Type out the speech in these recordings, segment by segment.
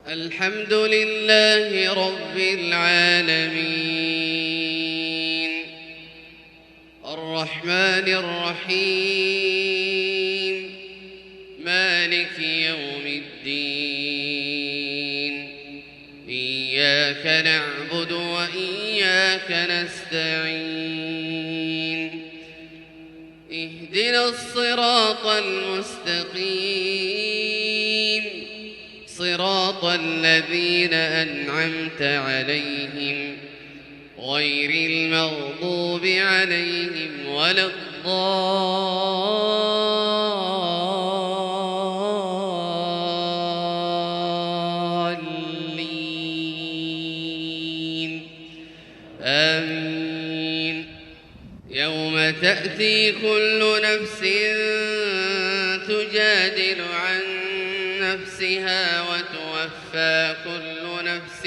الحمد لله رب العالمين الرحمن الرحيم مالك يوم الدين إياك نعبد وإياك نستعين اهدنا الصراط المستقيم صراط الذين أنعمت عليهم غير المغضوب عليهم ولا الضالين آمين. يوم تأتي كل نفس تجادل عن نفسها وتوفى كل نفس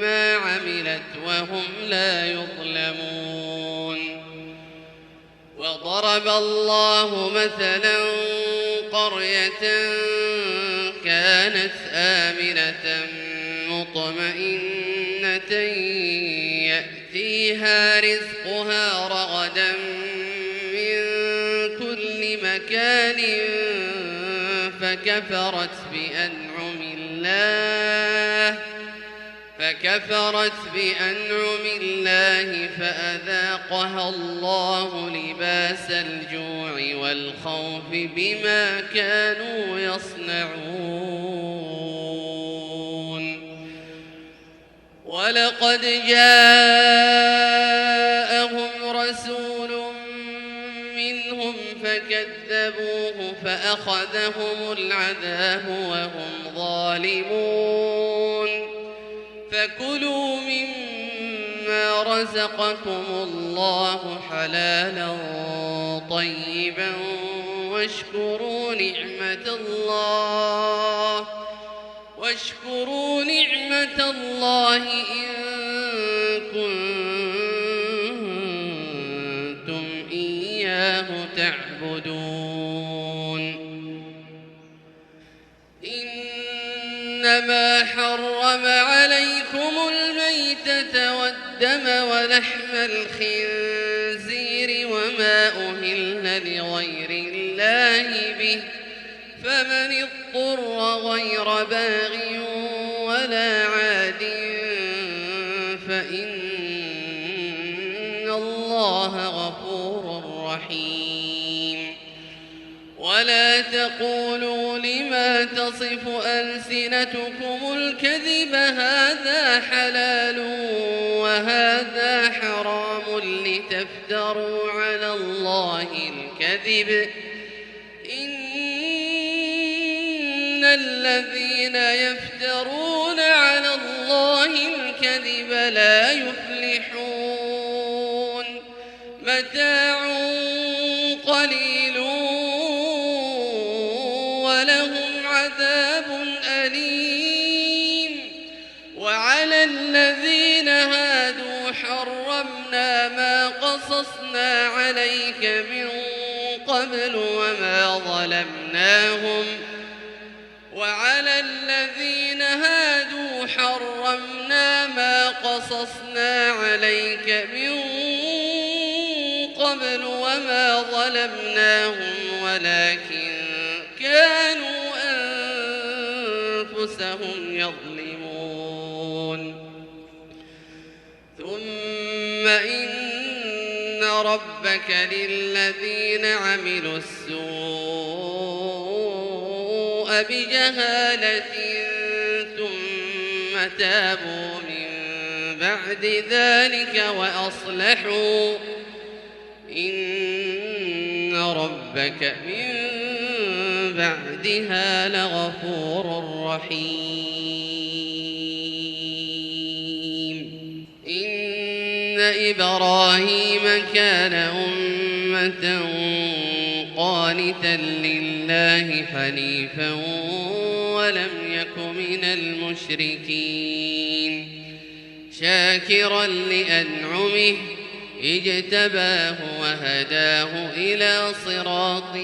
ما عملت وهم لا يظلمون. وضرب الله مثلا قرية كانت آمنة مطمئنة يأتيها رزقها رغدا من كل مكان فكفرت بأنعم الله فأذاقها الله لباس الجوع والخوف بما كانوا يصنعون. ولقد جاءهم رسول منهم فكذبوه فأخذهم العذاب وهم ظالمون. فكلوا مما رزقكم الله حلالا طيبا واشكروا نعمة الله إن كنتم إياه تعبدون. إنما حرم عليكم الميتة والدم ولحم الخنزير وما أهل لغير الله به فمن اضطر غير باغ ولا عاد فإن الله غفور رحيم. ولا تقولوا لما تصف ألسنتكم الكذب هذا حلال وهذا حرام لتفتروا على الله الكذب إن الذين يفترون على الله الكذب لا يفلحون. متاع قليل ولهم عذاب أليم. وعلى الذين هادوا حرمنا ما قصصنا عليك من قبل وما ظلمناهم ولكن كانوا أنفسهم يظلمون. ثم إن ربك للذين عملوا السوء بجهالة ثم تابوا من بعد ذلك وأصلحوا إن ربك من بعدها لغفور رحيم. إن إبراهيم كان أمة قانتا لله حنيفا ولم يك من المشركين شاكرا لأنعمه اجتباه وهداه إلى صراط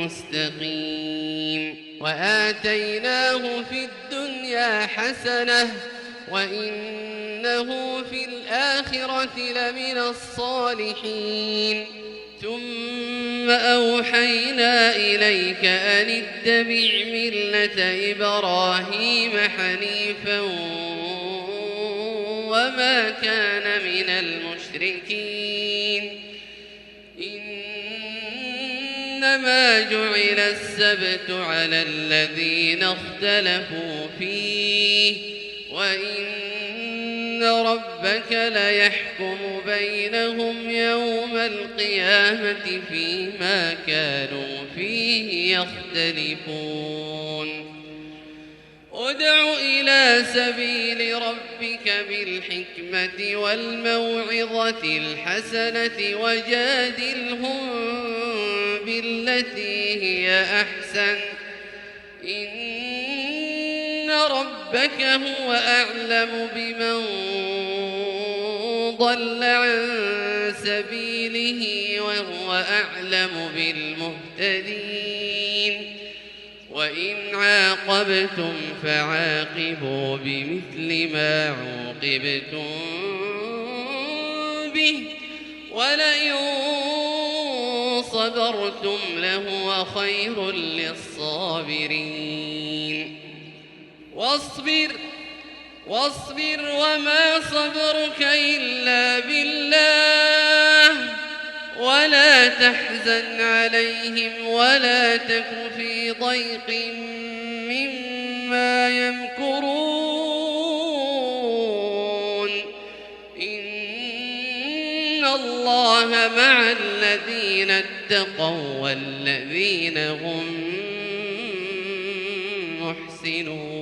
مستقيم. وآتيناه في الدنيا حسنة وإنه في الآخرة لمن الصالحين ثم أوحينا إليك أن اتبع ملة إبراهيم حنيفا وما كان من المشركين إنما جعل السبت على الذين اختلفوا فيه وإن ربك ليحكم بينهم يوم القيامة فيما كانوا فيه يختلفون ادع إلى سبيل ربك بالحكمة والموعظة الحسنة وجادلهم بالتي هي أحسن إن ربك هو أعلم بمن ضل عن سبيله وهو أعلم بالمهتدين وإن عاقبتم فعاقبوا بمثل ما عوقبتم به ولئن صبرتم لهو خير للصابرين واصبر وما صبرك إلا بالله ولا تحزن عليهم ولا تك في ضيق مما يمكرون إن الله مع الذين اتقوا والذين هم محسنون.